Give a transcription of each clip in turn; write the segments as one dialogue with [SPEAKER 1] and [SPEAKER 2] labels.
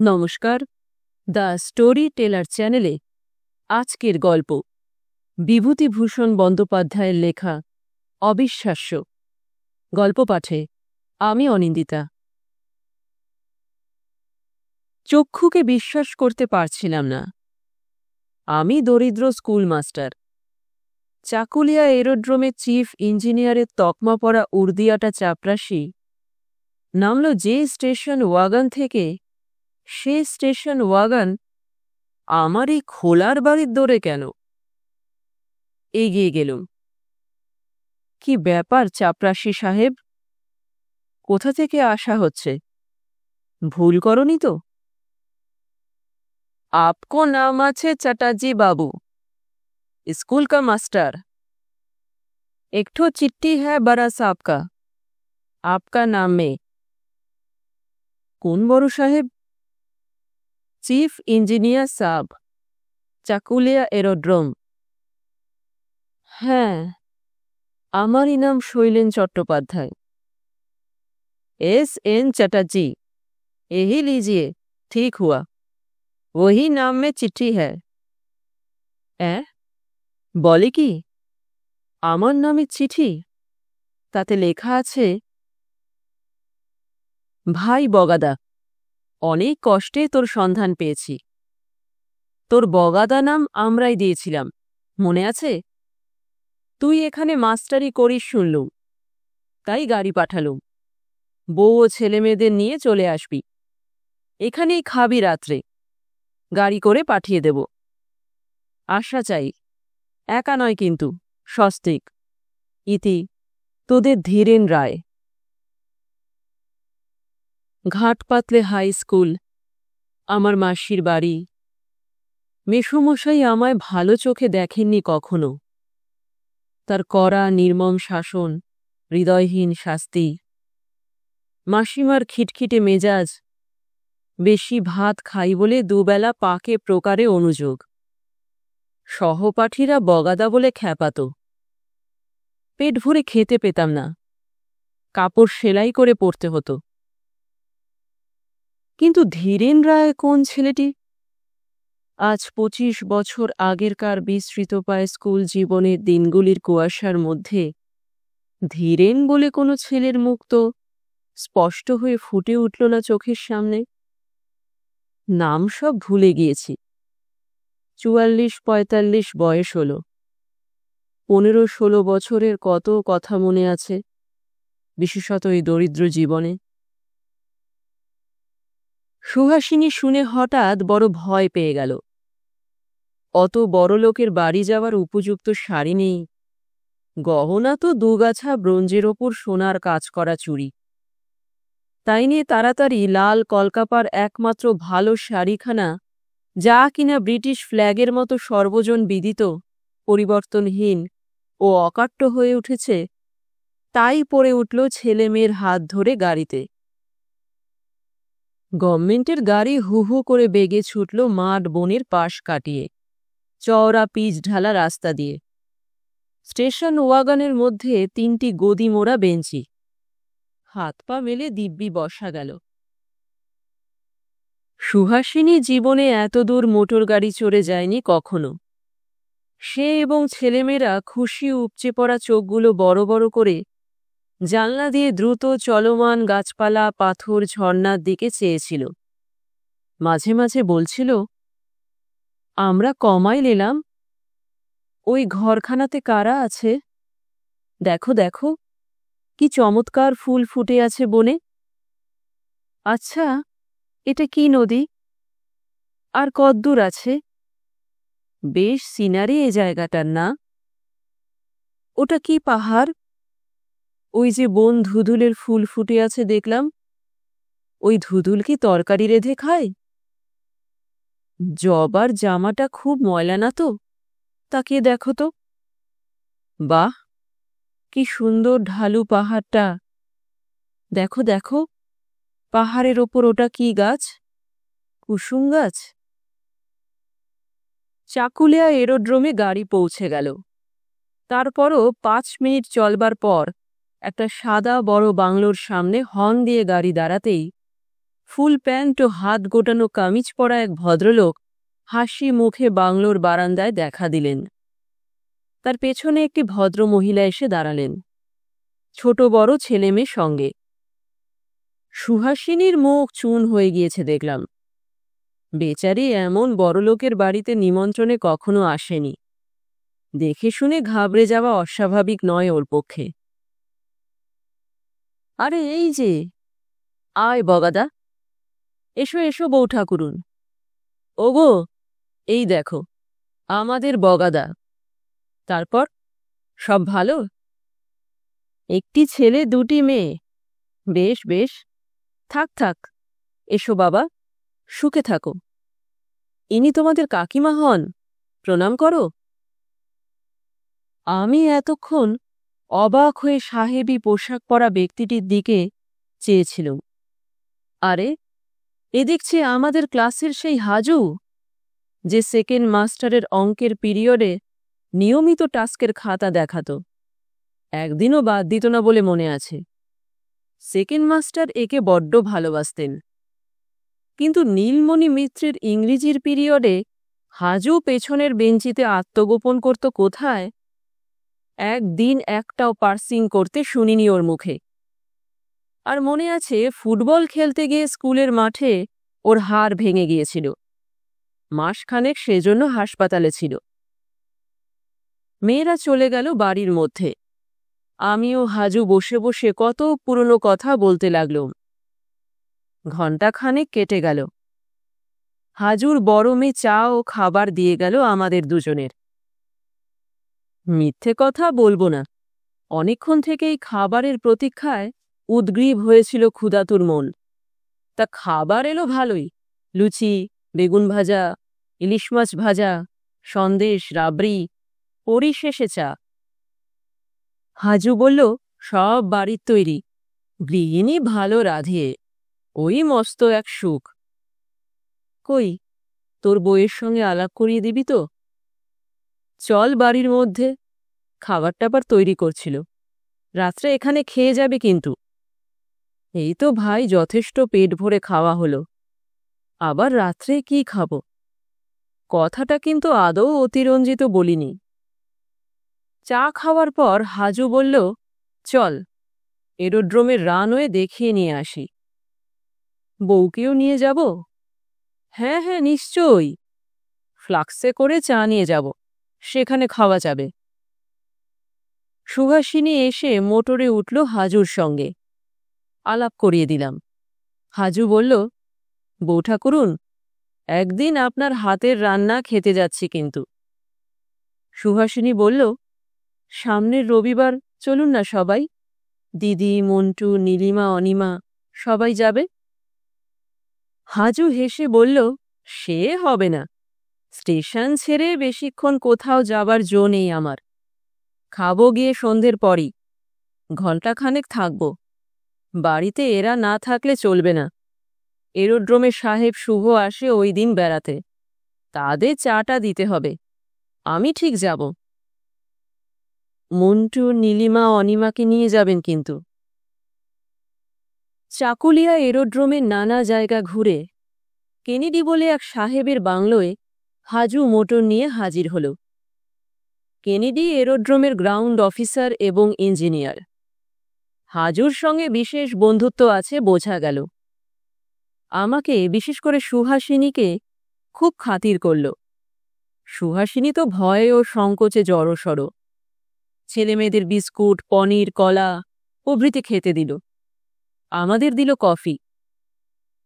[SPEAKER 1] নমস্কার, the story teller চ্যানেলে আজকের গল্প বিভূতিভূষণ বন্দ্যোপাধ্যায়ের লেখা অবিশ্বাস্য। গল্প পাঠে আমি অনিন্দিতা। চক্ষুকে বিশ্বাস করতে পারছিলাম না। আমি দরিদ্র স্কুল মাস্টার। চাকুলিয়া এরোড্রোমে চিফ ইঞ্জিনিয়ারের তকমা পড়া উর্দিয়াটা চাপরাশি নামল যে স্টেশন ওয়াগন থেকে, সে স্টেশন ওয়াগন আমার এই খোলার বাড়ির দৌড়ে কেন? এগিয়ে গেলুম। কি ব্যাপার চাপরাশি সাহেব? কোথা থেকে আসা হচ্ছে? ভুল করনি তো? আপকো নাম আছে চ্যাটার্জি বাবু, স্কুল কা মাস্টার। একঠো চিट्ठी है बड़ा साहब का, आपका नाम में। কোন বড় সাহেব? চিফ ইঞ্জিনিয়ার সাহেব, চাকুলিয়া এরোড্রোম। হ্যাঁ, আমারই নাম শৈলেন চট্টোপাধ্যায়। एस.एन. चटर्जी, यही लीजिए, ठीक हुआ, वही नाम में चिट्ठी है। বলে কি? আমার নামে চিঠি? তাতে লেখা আছে, ভাই বগাদা, অনেক কষ্টে তোর সন্ধান পেয়েছি। তোর বগাদা নাম আমরাই দিয়েছিলাম, মনে আছে? তুই এখানে মাস্টারি করিস শুনলুম, তাই গাড়ি পাঠালুম। বউ ও ছেলেমেয়েদের নিয়ে চলে আসবি, এখানেই খাবি রাত্রে, গাড়ি করে পাঠিয়ে দেব। আশা চাই, একা নয় কিন্তু, সস্তিক। ইতি তোদের ধীরেন রায়। ঘাটপাতলে হাই স্কুল, আমার মাসির বাড়ি। মেসোমশাই আমায় ভালো চোখে দেখেননি কখনো। তার কড়া নির্মম শাসন, হৃদয়হীন শাস্তি। মাসিমার খিটখিটে মেজাজ, বেশি ভাত খাই বলে দুবেলা পাকে প্রকারে অনুযোগ। সহপাঠীরা বগাদা বলে খ্যাপাত। পেট ভরে খেতে পেতাম না, কাপড় সেলাই করে পড়তে হতো। কিন্তু ধীরেন রায় কোন ছেলেটি? আজ 25 বছর আগেরকার বিস্মৃত পায় স্কুল জীবনের দিনগুলির কুয়াশার মধ্যে ধীরেন বলে কোনো ছেলের মুখ তো স্পষ্ট হয়ে ফুটে উঠল না চোখের সামনে। নাম সব ভুলে গিয়েছি। 44-45 বয়স হল। 15-16 বছরের কত কথা মনে আছে, বিশেষত এই দরিদ্র জীবনে। সুহাসিনী শুনে হঠাৎ বড় ভয় পেয়ে গেল। অত বড় লোকের বাড়ি যাওয়ার উপযুক্ত শাড়ি নেই, গহনা তো দুগাছা ব্রোঞ্জের ওপর সোনার কাজ করা চুড়ি। তাই নিয়ে তাড়াতাড়ি লাল কলকাপার একমাত্র ভালো শাড়িখানা, যা কিনা ব্রিটিশ ফ্ল্যাগের মতো সর্বজন বিদিত, পরিবর্তনহীন ও অকাট্য হয়ে উঠেছে, তাই পড়ে উঠল ছেলে মেয়ের হাত ধরে গাড়িতে। গভর্নমেন্টের গাড়ি হু হু করে বেগে ছুটল মাঠ বনের পাশ কাটিয়ে, চওড়া পিচ ঢালা রাস্তা দিয়ে। স্টেশন ওয়াগনের মধ্যে 3টি গদি মোড়া বেঞ্চি, হাত পা মেলে দিব্যি বসা গেল। সুহাসিনী জীবনে এতদূর মোটর গাড়ি চড়ে যায়নি কখনো। সে এবং ছেলেমেয়েরা খুশি উপচে পড়া চোখগুলো বড় বড় করে জানলা দিয়ে দ্রুত চলমান গাছপালা, পাথর, ঝর্ণার দিকে চেয়েছিল। মাঝে মাঝে বলছিল, আমরা কমাইল এলাম, ওই ঘরখানাতে কারা আছে? দেখো দেখো, কি চমৎকার ফুল ফুটে আছে বনে। আচ্ছা, এটা কি নদী? আর কদ্দূর আছে? বেশ সিনারি এ জায়গাটার না? ওটা কি পাহাড়? ওই যে বন ধুধুলের ফুল ফুটে আছে দেখলাম, ওই ধুধুল কি তরকারি রেঁধে খায়? জবার জামাটা খুব ময়লা না তো? তাকিয়ে দেখো তো। বাহ, কি সুন্দর ঢালু পাহাড়টা। দেখো দেখো, পাহাড়ের ওপর ওটা কি গাছ? কুসুম গাছ। চাকুলিয়া এরোড্রোমে গাড়ি পৌঁছে গেল। তারপরও 5 মিনিট চলবার পর একটা সাদা বড় বাংলোর সামনে হর্ন দিয়ে গাড়ি দাঁড়াতেই ফুল প্যান্ট ও হাত গোটানো কামিজ পরা এক ভদ্রলোক হাসি মুখে বাংলোর বারান্দায় দেখা দিলেন। তার পেছনে একটি ভদ্র মহিলা এসে দাঁড়ালেন, ছোট বড় ছেলেমেয়ে সঙ্গে। সুহাসিনীর মুখ চুন হয়ে গিয়েছে দেখলাম। বেচারি এমন বড়লোকের বাড়িতে নিমন্ত্রণে কখনো আসেনি। দেখে শুনে ঘাবড়ে যাওয়া অস্বাভাবিক নয় ওর পক্ষে। আরে এই যে, আয় বগাদা, এসো এসো বউ ঠাকুরুন। ওগো, এই দেখো আমাদের বগাদা। তারপর সব ভালো? একটি ছেলে দুটি মেয়ে। বেশ বেশ, থাক থাক, এসো বাবা, সুখে থাকো। ইনি তোমাদের কাকিমা হন, প্রণাম করো। আমি এতক্ষণ অবাক হয়ে সাহেবী পোশাক পরা ব্যক্তিটির দিকে চেয়েছিলাম। আরে, এ দেখছি আমাদের ক্লাসের সেই হাজু, যে সেকেন্ড মাস্টারের অঙ্কের পিরিয়ডে নিয়মিত টাস্কের খাতা দেখাত, একদিনও বাদ দিত না বলে মনে আছে। সেকেন্ড মাস্টার একে বড্ড ভালোবাসতেন। কিন্তু নীলমণি মিত্রের ইংরেজির পিরিয়ডে হাজু পেছনের বেঞ্চিতে আত্মগোপন করত কোথায়? একদিন একটাও পার্সিং করতে শুনিনি ওর মুখে। আর মনে আছে ফুটবল খেলতে গিয়ে স্কুলের মাঠে ওর হাড় ভেঙে গিয়েছিল, মাসখানেক সেজন্য হাসপাতালে ছিল। মেয়েরা চলে গেল বাড়ির মধ্যে। আমিও হাজু বসে বসে কত পুরনো কথা বলতে লাগলাম। ঘণ্টাখানেক কেটে গেল। হাজুর বড় মেয়ে চা ও খাবার দিয়ে গেল আমাদের দুজনের। মিথ্যে কথা বলবো না, অনেকক্ষণ থেকেই খাবারের প্রতীক্ষায় উদ্গ্রীব হয়েছিল ক্ষুধাতুর মন। তা খাবার এলো ভালোই, লুচি, বেগুন ভাজা, ইলিশ মাছ ভাজা, সন্দেশ, রাবড়ি, পরিশেষে চা। হাজু বলল, সব বাড়ির তৈরি, গৃহিণী ভালো রাঁধে, ওই মস্ত এক সুখ। কই, তোর বইয়ের সঙ্গে আলাপ করিয়ে দিবি তো? চল বাড়ির মধ্যে, খাবার টাবার তৈরি করছিল, রাত্রে এখানে খেয়ে যাবে কিন্তু। এই তো ভাই যথেষ্ট পেট ভরে খাওয়া হলো, আবার রাত্রে কি খাবো? কথাটা কিন্তু আদৌ অতিরঞ্জিত বলিনি। চা খাওয়ার পর হাজু বলল, চল এরোড্রোমের রানওয়ে দেখিয়ে নিয়ে আসি। বউকেও নিয়ে যাব? হ্যাঁ হ্যাঁ, নিশ্চয়ই, ফ্লাক্সে করে চা নিয়ে যাব, সেখানে খাওয়া যাবে। সুহাসিনী এসে মোটরে উঠল হাজুর সঙ্গে। আলাপ করিয়ে দিলাম। হাজু বলল, বউ ঠাকুরুন, একদিন আপনার হাতের রান্না খেতে যাচ্ছি কিন্তু। সুহাসিনী বলল, সামনের রবিবার চলুন না সবাই, দিদি, মন্টু, নীলিমা, অনিমা সবাই যাবে। হাজু হেসে বলল, সে হবে না, স্টেশন ছেড়ে বেশিক্ষণ কোথাও যাবার জো নেই আমার। খাবো গিয়ে সন্ধ্যের পরই, ঘণ্টাখানেক থাকব। বাড়িতে এরা না থাকলে চলবে না। এরোড্রোমে সাহেব শুভ আসে ওই দিন বেড়াতে, তাদের চাটা দিতে হবে। আমি ঠিক যাব। মন্টু, নীলিমা, অনিমাকে নিয়ে যাবেন কিন্তু। চাকুলিয়া এরোড্রোমের নানা জায়গা ঘুরে কেনেডি বলে এক সাহেবের বাংলোয় হাজু মোটর নিয়ে হাজির হল। কেনেডি এরোড্রোমের গ্রাউন্ড অফিসার এবং ইঞ্জিনিয়ার। হাজুর সঙ্গে বিশেষ বন্ধুত্ব আছে বোঝা গেল। আমাকে, বিশেষ করে সুহাসিনীকে খুব খাতির করল। সুহাসিনী তো ভয়ে ও সংকোচে জড়সড়। ছেলেমেয়েদের বিস্কুট, পনির, কলা প্রভৃতি খেতে দিল। আমাদের দিল কফি।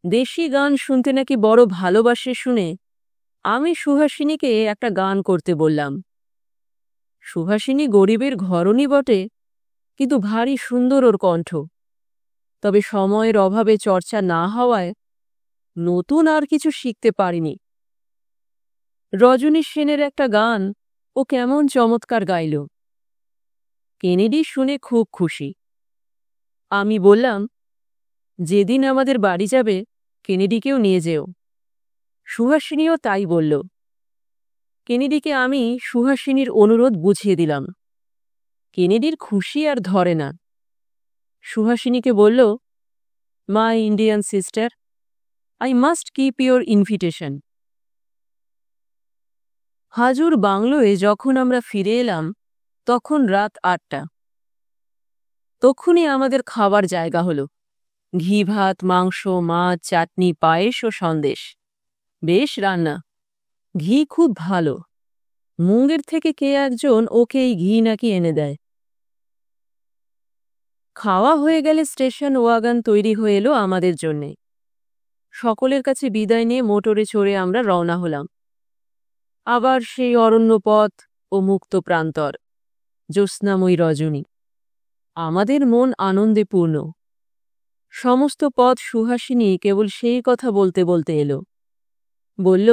[SPEAKER 1] দেশি গান শুনতে নাকি বড় ভালোবাসে শুনে আমি সুহাসিনীকে একটা গান করতে বললাম। সুহাসিনী গরিবের ঘরণী বটে, কিন্তু ভারী সুন্দর ওর কণ্ঠ। তবে সময়ের অভাবে চর্চা না হওয়ায় নতুন আর কিছু শিখতে পারিনি। রজনী সেনের একটা গান ও কেমন চমৎকার গাইল। কেনেডি শুনে খুব খুশি। আমি বললাম, যেদিন আমাদের বাড়ি যাবে কেনেডিকেও নিয়ে যেও। সুহাসিনীও তাই বলল। কেনেডিকে আমি সুহাসিনীর অনুরোধ বুঝিয়ে দিলাম। কেনেডির খুশি আর ধরে না। সুহাসিনীকে বলল, মাই Indian sister, I must keep your invitation. হাজুর বাংলোয় যখন আমরা ফিরে এলাম তখন রাত 8টা। তখনই আমাদের খাবার জায়গা হলো। ঘি ভাত, মাংস, মাছ, চাটনি, পায়েস ও সন্দেশ। বেশ রান্না। ঘি খুব ভালো। মুঙ্গের থেকে কে একজন ওকে এই ঘি নাকি এনে দেয়। খাওয়া হয়ে গেলে স্টেশন ওয়াগন তৈরি হয়ে এলো আমাদের জন্যে। সকলের কাছে বিদায় নিয়ে মোটরে চড়ে আমরা রওনা হলাম। আবার সেই অরণ্য পথ ও মুক্ত প্রান্তর, জ্যোৎস্নাময়ী রজনী। আমাদের মন আনন্দে পূর্ণ। সমস্ত পথ সুহাসিনী কেবল সেই কথা বলতে বলতে এলো। বলল,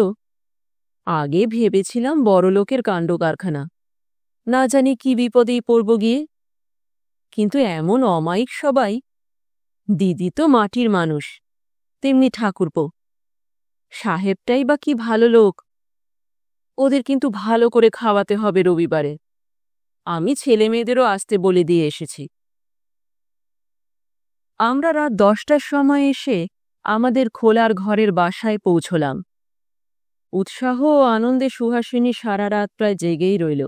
[SPEAKER 1] আগে ভেবেছিলাম বড়লোকের কাণ্ড কারখানা, না জানি কি বিপদেই পড়ব গিয়ে। কিন্তু এমন অমায়িক সবাই। দিদি তো মাটির মানুষ, তেমনি ঠাকুরপো। সাহেবটাই বা কি ভালো লোক। ওদের কিন্তু ভালো করে খাওয়াতে হবে রবিবারে। আমি ছেলে মেয়েদেরও আসতে বলে দিয়ে এসেছি। আমরা রাত 10টার সময় এসে আমাদের খোলার ঘরের বাসায় পৌঁছলাম। উৎসাহ ও আনন্দে সুহাসিনী সারা রাত প্রায় জেগেই রইল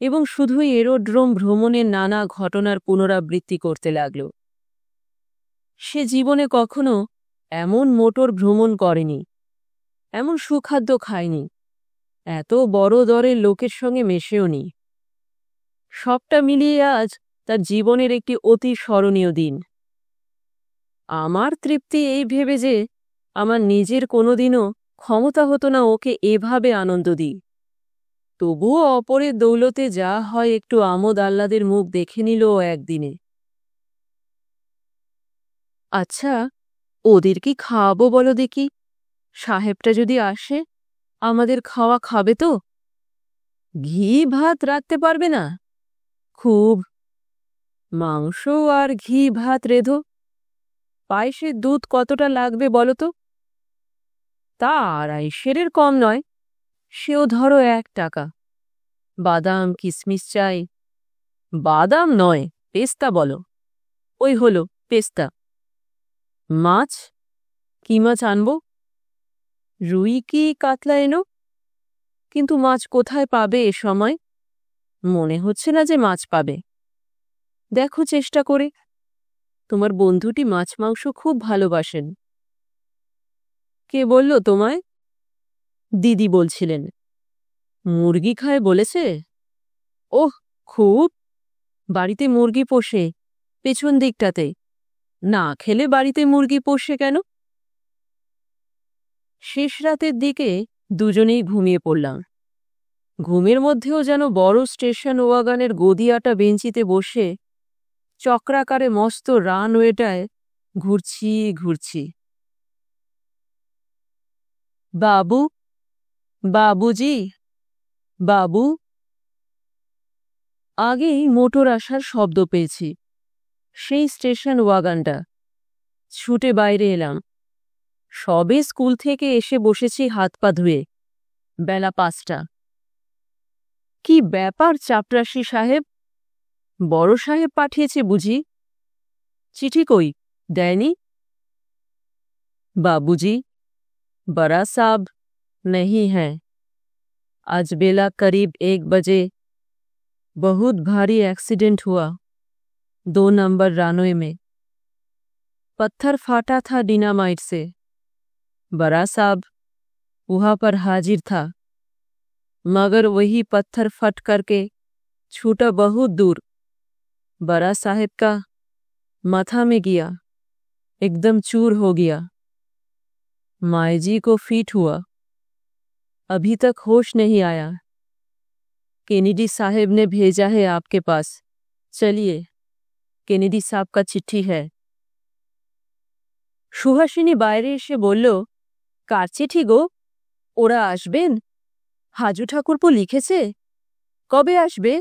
[SPEAKER 1] এবং শুধুই এরোড্রোম ভ্রমণের নানা ঘটনার পুনরাবৃত্তি করতে লাগল। সে জীবনে কখনো এমন মোটর ভ্রমণ করেনি, এমন সুখাদ্য খায়নি, এত বড় দরের লোকের সঙ্গে মেশেও নি। সবটা মিলিয়ে আজ তার জীবনের একটি অতি স্মরণীয় দিন। আমার তৃপ্তি এই ভেবে যে আমার নিজের কোনোদিনও ক্ষমতা হতো না ওকে এভাবে আনন্দ দিই। তবুও অপরের দৌলতে যা হয় একটু আমোদ আহ্লাদের মুখ দেখে নিল ও একদিনে। আচ্ছা, ওদের কি খাওয়াবো বলো দেখি? সাহেবটা যদি আসে আমাদের খাওয়া খাবে তো? ঘি ভাত রাখতে পারবে না? খুব। মাংস আর ঘি ভাত রেধো। পায়েসের দুধ কতটা লাগবে বলো তো? তা 2.5 কম নয়, সেও ধরো 1 টাকা। বাদাম কিশমিশ চাই। বাদাম নয়, পেস্তা বলো। ওই হলো পেস্তা। মাছ? কি মাছ আনবো? রুই কি কাতলা এনো? কিন্তু মাছ কোথায় পাবে এ সময়? মনে হচ্ছে না যে মাছ পাবে। দেখো চেষ্টা করে। তোমার বন্ধুটি মাছ মাংস খুব ভালোবাসেন। কে বলল তোমায়? দিদি বলছিলেন। মুরগি খায় বলেছে? ওহ, খুব। বাড়িতে মুরগি পোষে, পেছন দিকটাতে। না খেলে বাড়িতে মুরগি পোষে কেন? শেষ রাতের দিকে দুজনেই ঘুমিয়ে পড়লাম। ঘুমের মধ্যেও যেন বড় স্টেশন ওয়াগনের গদিয়াটা বেঞ্চিতে বসে চক্রাকারে মস্ত রানওয়েটায় ঘুরছি ঘুরছি। বাবু, বাবুজি, বাবু। আগেই মোটর আসার শব্দ পেয়েছি। সেই স্টেশন ওয়াগনটা। ছুটে বাইরে এলাম। সবে স্কুল থেকে এসে বসেছি হাত পা ধুয়ে। বেলা 5টা। কি ব্যাপার চাপরাশি সাহেব? বড় সাহেব পাঠিয়েছে বুঝি? চিঠি কই, দেয়নি? बाबूजी, बड़ा साहब नहीं है। आज बेला करीब 1 बजे बहुत भारी एक्सीडेंट हुआ 2 नंबर रानवे में। पत्थर फाटा था डिनामाइट से। बड़ा साहब वहां पर हाजिर था, मगर वही पत्थर फट करके छूटा बहुत दूर। बड़ा साहब का माथा में गया, एकदम चूर हो गया। माई जी को फिट हुआ, अभी तक होश नहीं आया। केनेडी साहब ने भेजा है आपके पास। चलिए, केनेडी साहब का चिट्ठी है। সুহাসিনী বাইরে এসে বলল, কার চিঠি গো? ওরা আসবেন? হাজু ঠাকুরপো লিখেছে? কবে আসবে?